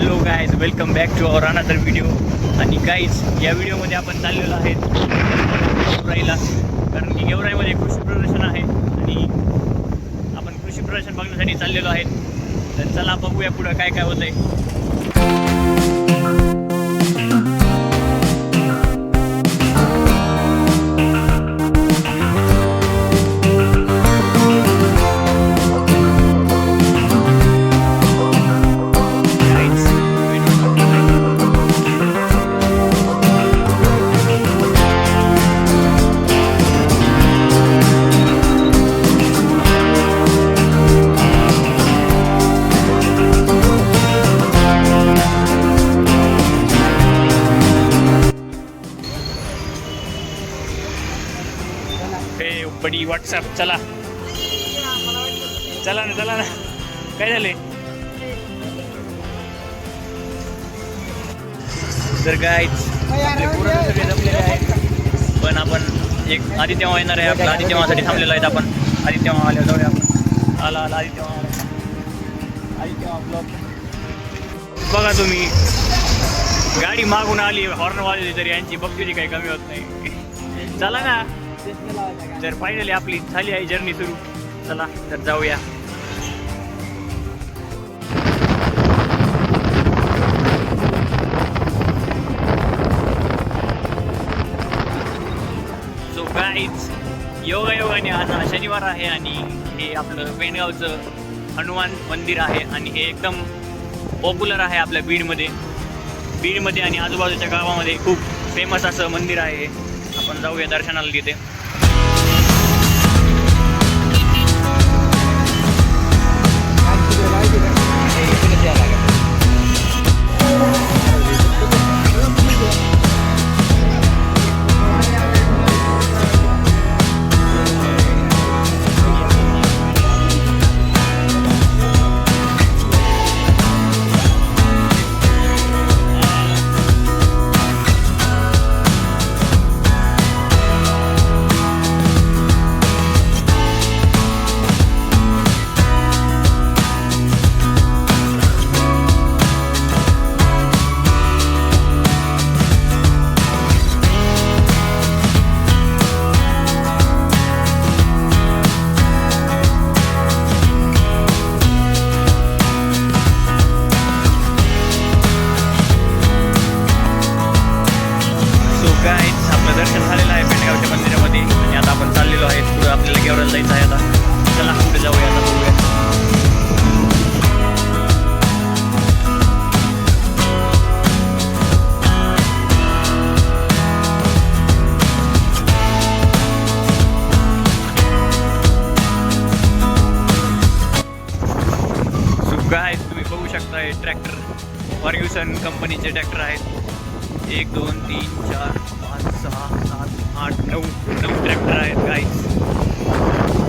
Hello guys, welcome back to our another video. आणि guys, या व्हिडिओमध्ये आपण चाललेलो आहे गेवराईला, कारण की गेवराईमध्ये कृषी प्रदर्शन आहे आणि आपण कृषी प्रदर्शन बघण्यासाठी चाललेलो आहे. तर चला बघूया पुढं काय काय होतंय. बडी व्हॉट्सअप चला चला ना काय झाले. तर गाईज सगळे जमलेले आहेत, पण आपण एक आदित्यमामा येणार आहे. आपला आदित्यमामासाठी थांबलेलो आहेत आपण. आदित्यमामा आले जाऊया आपण. आला आदित्यमामा ब्लॉग बघा तुम्ही. गाडी मागून आली, हॉर्न वाजली तरी यांची बघतीची काही कमी होत नाही. चला ना. तर फायनली आपली झाली आहे जर्नी सुरू. चला तर जाऊया. सो गाईज, योगायोगाने आज शनिवार आहे आणि हे आपलं पेंडगावचं हनुमान मंदिर आहे आणि हे एकदम पॉप्युलर आहे आपल्या बीडमध्ये आणि आजूबाजूच्या गावामध्ये खूप फेमस असं मंदिर आहे. आपण जाऊया दर्शनाला तिथे. आपलं दर्शन झालेलं आहे पेंडगावच्या मंदिरामध्ये आणि आता आपण चाललेलो आहे पुढे. आपल्याला गेवराईला जायचं आहे. आता चला पुढे जाऊया. आता बघूया. सुगा आहेत, तुम्ही बघू शकता. ट्रॅक्टर फर्ग्युसन कंपनीचे ट्रॅक्टर आहेत. 1 2 3 4 5 6 7 8 9 ट्रॅक्टर आहेत गाईज.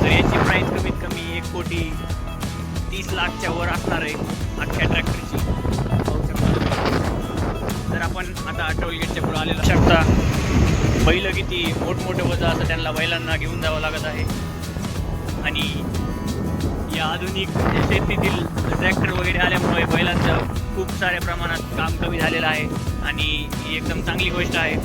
तर याची प्राईस कमीत कमी 1,30,00,000च्या वर असणार आहे अख्ख्या ट्रॅक्टरची. तर आपण आता टोल गेटच्या पुढे आलेलो शकता. बैल किती मोठमोठे वजन असं त्यांना बैलांना घेऊन जावं लागत आहे. आणि या आधुनिक शेतीतील ट्रॅक्टर वगैरे आल्यामुळे बैलांचं खूप साऱ्या प्रमाणात काम कमी झालेलं आहे आणि ही एकदम चांगली गोष्ट आहे.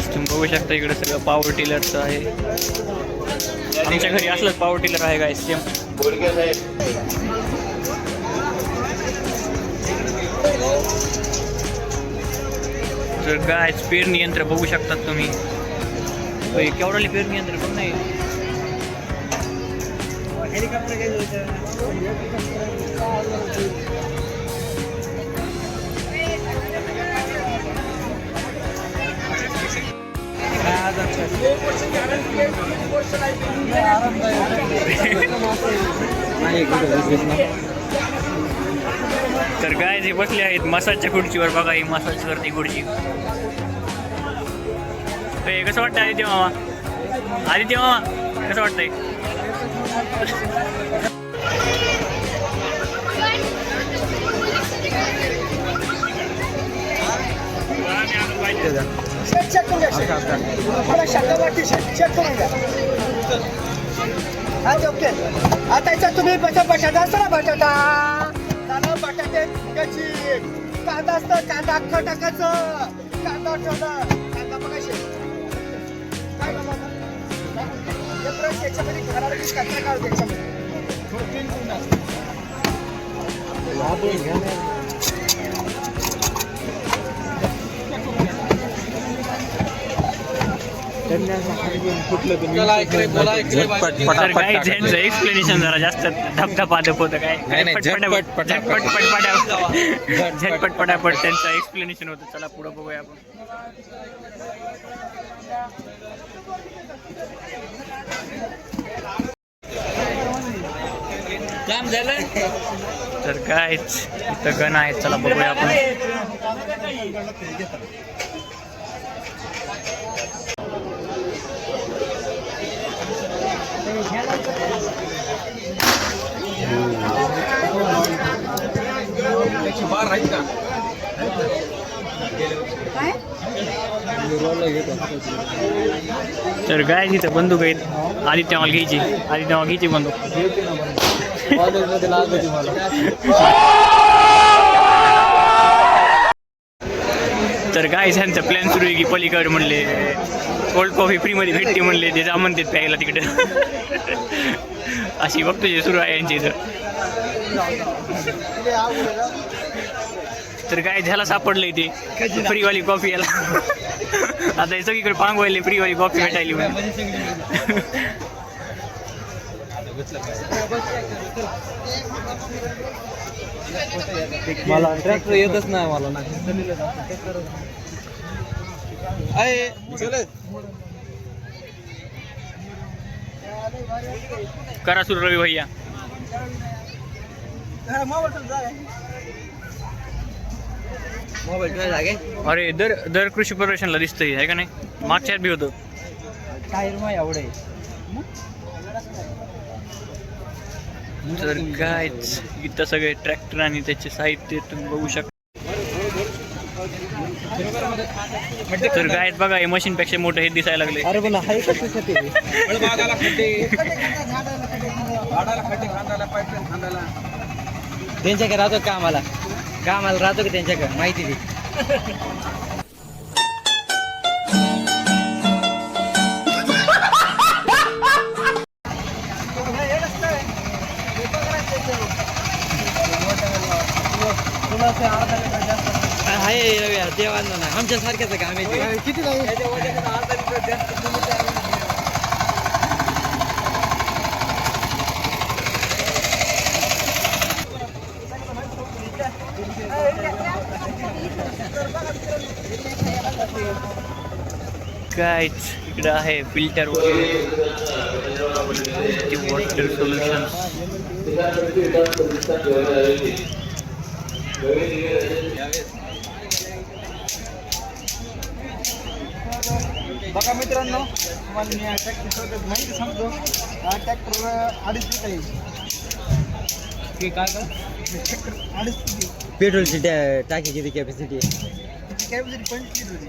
तुम्ही बघू शकता इकडे सगळं पॉवर टिलरचं आहे. आमच्या घरी असलंच पॉवर टिलर आहे काय सेम. तर काय पेरणी यंत्र बघू शकतात तुम्ही. केवढाली पेरणी यंत्र पण नाही. हेलिकॉप्टर आरामदायक तर काय जे बसले आहेत मसाजच्या खुर्चीवर बघा, ही मसाजवरती खुर्ची. कसं वाटतं आदित्य मामा? आदित्य मामा कसं वाटतंय? आता याच्यात तुम्ही बटाटा असतो ना, बटाटा बटाटे कांदा असतं, कांदा अख्खं टाकायचं, कांदा ठेवला, कांदा बघायचे काय याच्यामध्ये घराला कचरा काढू त्याच्यामध्ये एक्सप्लेनेशन जरा जास्त धपधपाधप होतं काय, झटपट पटापट त्यांचं एक्सप्लेनेशन होतं. चला पुढं बघूया आपण. काम झालं तर कायच इथं गण आहेत. चला बघूया आपण. तर काय तिथं बंदूक आहेत. आदित्य माल घ्यायची, आदित्य माल घ्यायची बंदूक. तर काय त्यांचा प्लॅन सुरू आहे की पलीकड म्हणले कोल्ड कॉफी फ्रीमध्ये भेटते म्हणले, ते जा म्हणतात प्यायला तिकडे. अशी बघतो सुरू आहे यांची इथं. तर काय झाला सापडलंय ते फ्रीवाली कॉफी याला. आता हे सगळीकडे पांगवायले फ्रीवाली कॉफी भेटायली म्हणून. मला ट्रॅक्टर येतच नाही मला ना. करा सुरू रवी भैया. अरे दर कृषी प्रदर्शनला दिसतंय आहे का नाही? मागच्यात बी होतं. तर कायच इथं सगळे ट्रॅक्टर आणि त्याचे साहित्य तुम्ही बघू शकता. तर काय बघा, हे मशीनपेक्षा मोठं हे दिसायला लागले. अरे बोला हाय कशासाठी? त्यांच्याकडे राहतो कामाला राहतो की त्यांच्याकडे माहिती दे. आहे देवांना ना आमच्या सारख्याच काम आहे. किती कायच इकडं आहे फिल्टर वगैरे, वॉटर सोल्युशन्स. बघा मित्रांनो, तुम्हाला मी ट्रॅक्टर माहिती सांगतो. हा ट्रॅक्टर 2.5 आहे. काय ट्रॅक्टर 2.5 पेट्रोलची टाकी किती कॅपॅसिटी आहे? कॅपॅसिटी 25 होती.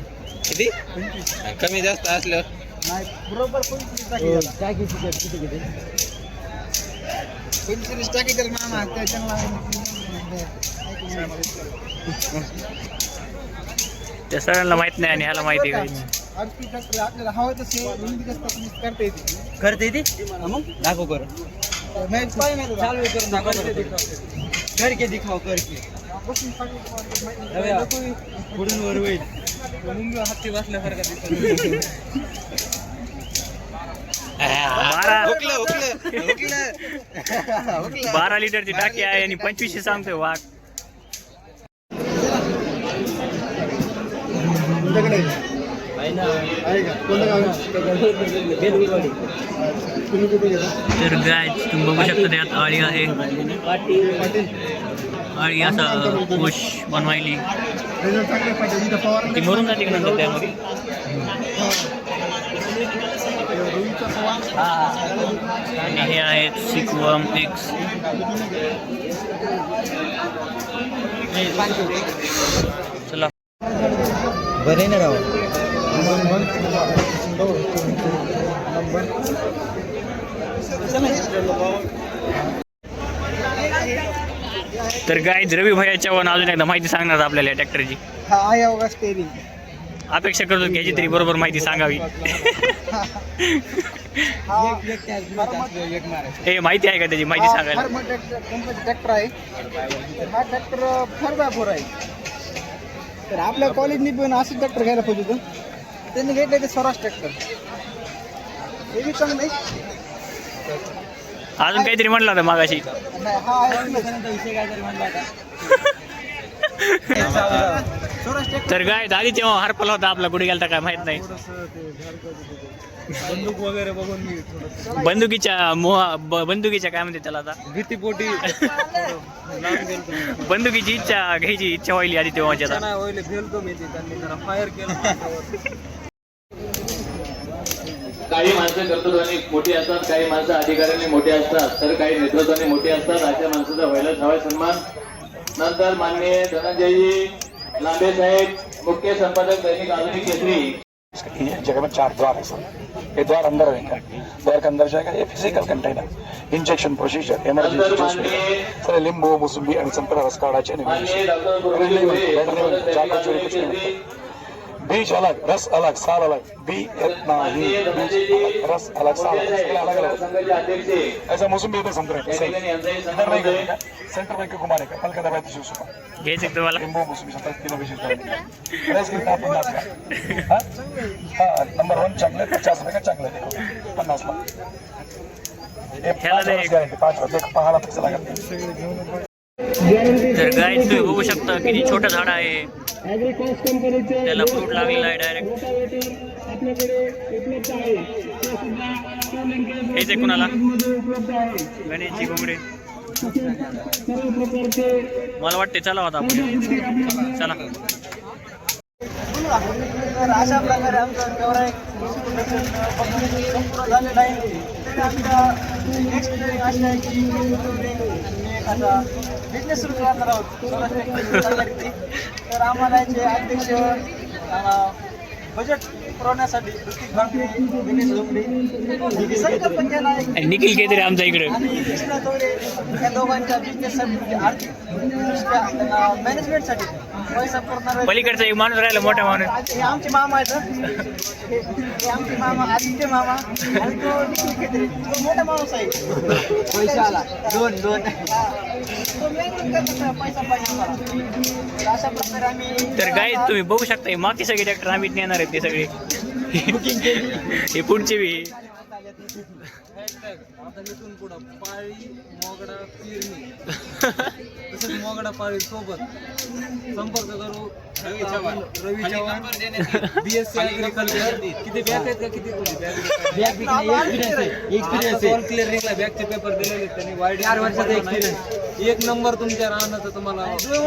किती? 25. कमी जास्त असलं नाही, बरोबर 25 टाकीची कॅपॅसिटी किती? 25 टाकी तर मामा त्या सगळ्यांना माहित नाही आणि ह्याला माहिती आहे. आपल्याला हवं तसं करता येते. मग दाखव कर चालू करून दाखव करके दिखाव करके पुढून वर होईल. मुंबई हत्ती बसल्यासारखा दिसत. 12 लिटरची टाकी आहे आणि 25 सांगतोय वाघ. तुम्ही कुठे घेता? तर गाय तुम्ही बघू शकता त्यात आळी आहे. आळी असं पुश बनवायली ती मरून जाते का नंतर त्यामध्ये. आणि हे आहेत सिक्वम एक्स. चला बरे ना राव. तर गाय रवी भैयाच्या वन अजून एकदा माहिती सांगणार आपल्याला या ट्रॅक्टरची. हा आहे अवघा स्टेरिंग. अपेक्षा करतो घ्यायची तरी बरोबर माहिती सांगावी. हे माहिती आहे का त्याची माहिती सांगायला. ट्रॅक्टर आहे. हा ट्रॅक्टर 4x4 आहे. तर आपल्या कॉलेजनी पण असं ट्रॅक्टर घ्यायला पाहिजे होतं. त्यांनी घेतलं ते स्वराज ट्रॅक्टर. हे बी चांगलं आहे. अजून काहीतरी म्हटलं होतं मागाशी. नाही, हा विषय काहीतरी म्हणला होता. स्वराज ट्रॅक्टर. तर गाय आधी तेव्हा हरपला होता आपला कुठे गेलता काय माहित नाही. बंदूक वगैरे बघून मी थोडं बंदुकीच्या काय म्हणते त्याला आता भीतीपोटी बंदुकीची घ्यायची इच्छा व्हायली आधी तेव्हा आता. नाही होईल भेलतो मी ते त्यांनी जरा फायर केलं. काही माणसं कर्तृत्वाने मोठी असतात, काही माणसं अधिकाऱ्यांनी मोठी असतात, तर काही नेतृत्वाने मोठी असतात. अशा माणसाचा व्हायलाच हवा सन्मान. नंतर माननीय धनंजयजी लांबे साहेब, मुख्य संपादक दैनिक आधुनिक केसरी. जगह में 4 द्वार है सर. ये द्वार अंदर रहेगा, द्वार के अंदर जाएगा. ये physical container, injection procedure, emergency juice sir, लिंबू मुसुंबी आणि संत्रा रस काढायचे बीज अलग, रस अलग, साल अलग. बी इतना ही रस अलग, साल अलग, अलग अलग. ऐसा मौसमी इधर संतरे इधर नहीं करेगा. सेंटर में क्यों घुमाने का हल्का दबाए तो घ्यायचं तुम्हाला. लिंबू मुसुंबी 70 किलो विशेष नंबर 1 चॉकलेट 50 रुपये का चॉकलेट 50 ला. 5 रुपये पहाड़ा पैसा लगा. तर गाय तुम्ही बघू शकता किती छोटं झाड आहे. त्याला फ्रूट लागलेला आहे डायरेक्ट. हेच आहे कुणाला गणेशची घोंगडे. मला वाटते चला होता आपण. चला तर अशा प्रकारे आमचं कव्हराय संपूर्ण झालेलं आहे. तर आमचा नेक्स्ट प्लॅनिंग अशी आहे की आम्ही एखादा बिझनेस सुरू करणार आहोत. तर आम्हाला याचे अध्यक्ष बजेट पुरवण्यासाठी ऋतिक भांबरे, दिनेश झोंबडे संकल्प केला आहे. निखिल केतरी आमच्या इकडे. आणि कृष्णा तोरे या दोघांच्या बिझनेससाठी म्हणजे आर्थिक मॅनेजमेंटसाठी पैसा पुरवणार. पलीकडचा एक माणूस राहिला मोठा माणूस. हे आमचे मामा आहेत. हे आमचे मामा आदित्य मामा आणि तो निखिल केतरी तो मोठा माणूस आहे. पैसा आला दोन तो मॅनेजमेंट करतात. पैसा पाहिजे मला. तर अशा प्रकारे आम्ही तर गाय तुम्ही बघू शकता हे मागचे सगळे ट्रॅक्टर आम्ही नेणार आहेत ते सगळे. हे पुढचे बी. आता इथून पुढं पाळी मोगडा पिरणी तसेच मोगडा पाळी सोबत संपर्क करू. रवी चव्हाण BSc ॲग्रिकल्चर. किती बॅग आहेत का? किती क्लिअरिंगला बॅगचे पेपर दिलेले त्यांनी. वाईट 4 वर्षाचा एक्सपिरियन्स. 1 नंबर तुमच्या राहण्याचा तुम्हाला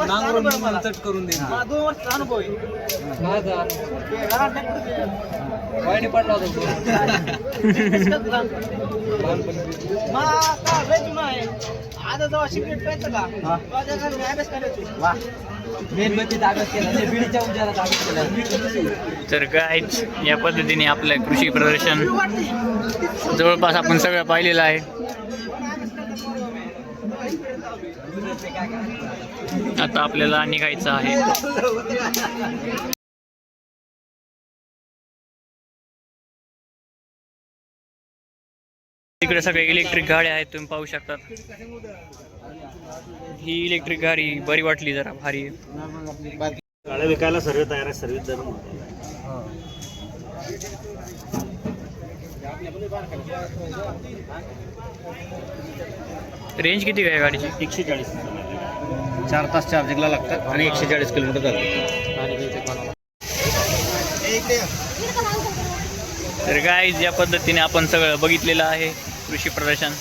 नांगरून तुम्हाला चट करून देईल. 2 वर्षाचा अनुभव आहे माझा. वाईट पडला होता आता जेव्हा सिक्रेट पाहिजे का अभ्यास करायचो. मेणबत्तीत अभ्यास केला, बिडीच्या उजारात अभ्यास केला. तर गाय या पद्धतीने आपलं कृषी प्रदर्शन जवळपास आपण सगळं पाहिलेलं आहे. आता आपल्याला निघायचं आहे. इकडे सगळे इलेक्ट्रिक गाड्या आहेत तुम्ही पाहू शकता. ही इलेक्ट्रिक गाडी बरी वाटली जरा भारी. गाड्या विकायला सर्व तयार आहे. सर्व्हिस दर रेंज किती आहे गाडीची? 140. 4 तास चार्जिंगला लागतात आणि 140 किलोमीटर जातात. तर काय ज्या पद्धतीने आपण सगळं बघितलेलं आहे कृषी प्रदर्शन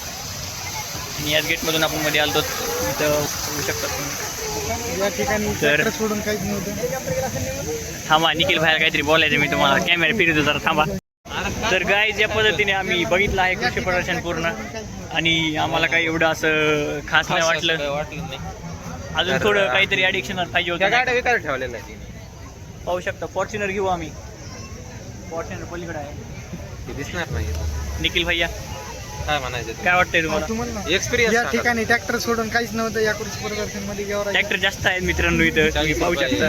आणि याच गेटमधून आपण मध्ये आलतो इथं बघू शकता तुम्ही. या ठिकाणी तर- ट्रॅक्टर सोडून काहीच नव्हतं. थांबा निखिल बाहेर काहीतरी बोलायचं मी तुम्हाला कॅमेरा फिरतो जरा थांबा. तर काय ज्या पद्धतीने आम्ही बघितलं आहे कृषी प्रदर्शन पूर्ण आणि आम्हाला काही एवढं असं खास नाही वाटलं. अजून थोडं काहीतरी ॲडिक्शन पाहिजे होतं. गाड्या विकायला ठेवलेल्या आहेत पाहू शकता फॉर्च्युनर घेऊ आम्ही. फॉर्च्युनर पलीकडे आहे. ते दिसणार नाही निखिल भैया काय म्हणायचं काय वाटतंय तुम्हाला? तुम्हाला या एक्सपिरियन्स ठिकाणी ट्रॅक्टर सोडून काहीच नव्हतं. या कृषी प्रदर्शन मध्ये गेवरा ट्रॅक्टर जास्त आहेत मित्रांनो इथं तुम्ही पाहू शकता.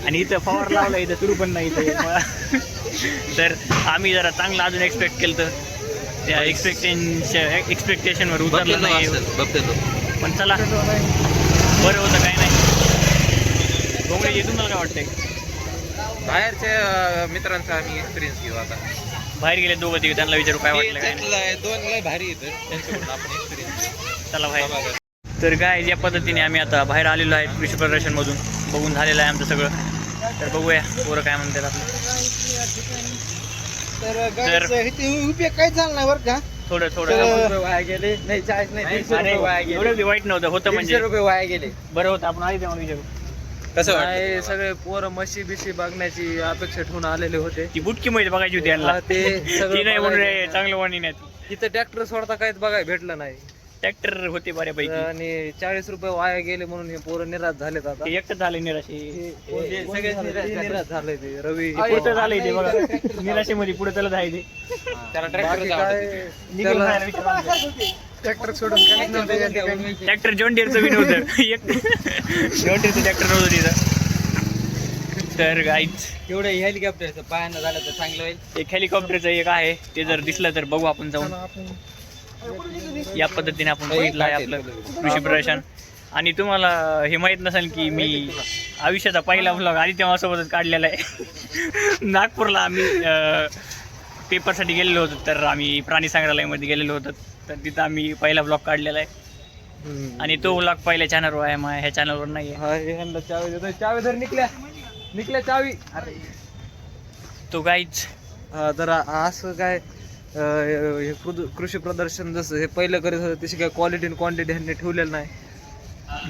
आणि इथं फवार लावला इथं सुरू पण नाही इथं. तर आम्ही जरा चांगलं अजून एक्सपेक्ट केलं तर त्या एक्सपेक्टेशनवर उतरलं नाही. पण चला बरं होतं काय नाही. भोंगळे तुम्हाला काय वाटतंय? बाहेरच्या मित्रांचा आम्ही एक्सपिरियन्स घेऊ आता. बाहेर गेले दोघं तिघे त्यांना विचारू काय वाटलं काय नाही. दोन लय भारी येतं त्यांच्याकडून आपण एक्सपिरियन्स चला बाहेर. तर काय ज्या पद्धतीने आम्ही आता बाहेर आलेलो आहे कृषी प्रदर्शनमधून बघून झालेलं आहे आमचं सगळं. तर बघूया पोरं काय म्हणतात आपलं. तर उपयोग काही झाला नाही बरं का. थोडं थोडं वाया गेले नाही चाळीस नाही अरे, एवढं बी वाईट नव्हतं होतं म्हणजे रुपये वाया गेले. बरं होतं. आपण आधी तेव्हा विचारू कसं वाटतं? सगळे पोरं म्हशी बिशी बघण्याची अपेक्षा ठेवून आलेले होते. ती बुटकी मध्ये बघायची होती यांना. ते ती नाही म्हणून रे, चांगलं वाणी नाही. तिथं ट्रॅक्टर सोडता काहीच बघायला भेटलं नाही ट्रॅक्टर होते बऱ्यापैकी. आणि 40 रुपये वाया गेले म्हणून हे पोरं निराश झालेत आता. ते एकटं झाले निराशे. सगळे निराश झाले ते रवी पुढचं झालंय ते बघा निराशेमध्ये पुढे चालत आहे ते. त्याला बाकी ट्रॅक्टर काय निखिल बाहेर विचारू. ट्रॅक्टर सोडून काहीच नव्हतं या ठिकाणी. ट्रॅक्टर जॉन डिअरचं बी नव्हतं. एक जॉन डिअरचं ट्रॅक्टर नव्हतं तिथं. तर गाईच एवढं हेलिकॉप्टरचं पायानं झालं तर चांगलं होईल. एक हेलिकॉप्टरचं एक आहे ते जर दिसलं तर बघू आपण जाऊन. या पद्धतीने आपण बघितलं आहे आपलं कृषी प्रदर्शन. आणि तुम्हाला हे माहीत नसेल की मी आयुष्याचा पहिला व्लॉग आधी तेव्हासोबतच काढलेला आहे. नागपूरला आम्ही पेपरसाठी गेलेलो होतो. तर आम्ही प्राणी संग्रहालयामध्ये गेलेलो होतो. तर तिथं आम्ही पहिला व्लॉग काढलेला आहे. आणि तो व्लॉग पहिल्या चॅनलवर आहे ह्या चॅनलवर नाही आहे. चावी देतो. चावी धर निकल्या चावी. अरे तो गाईच तर असं काय हे कृषी प्रदर्शन जसं हे पहिलं करत होतं तशी काय क्वालिटी आणि क्वांटिटी ह्यांनी ठेवलेलं नाही.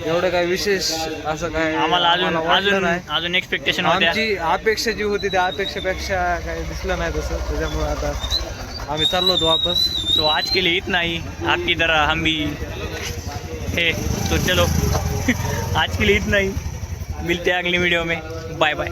एवढं काय विशेष असं काय आम्हाला अजून वाटलं अजून नाही. अजून एक्सपेक्टेशन होत्या. आमची अपेक्षा जी होती त्या अपेक्षेपेक्षा काही दिसलं नाही तसं. त्याच्यामुळे आता आम्ही चाललो होतो वापस. तो आज के लिए इतना ही. आपकी तरह हम भी है. तो चलो आज के लिए इतना ही. मिलते हैं अगली वीडियो में. Bye bye.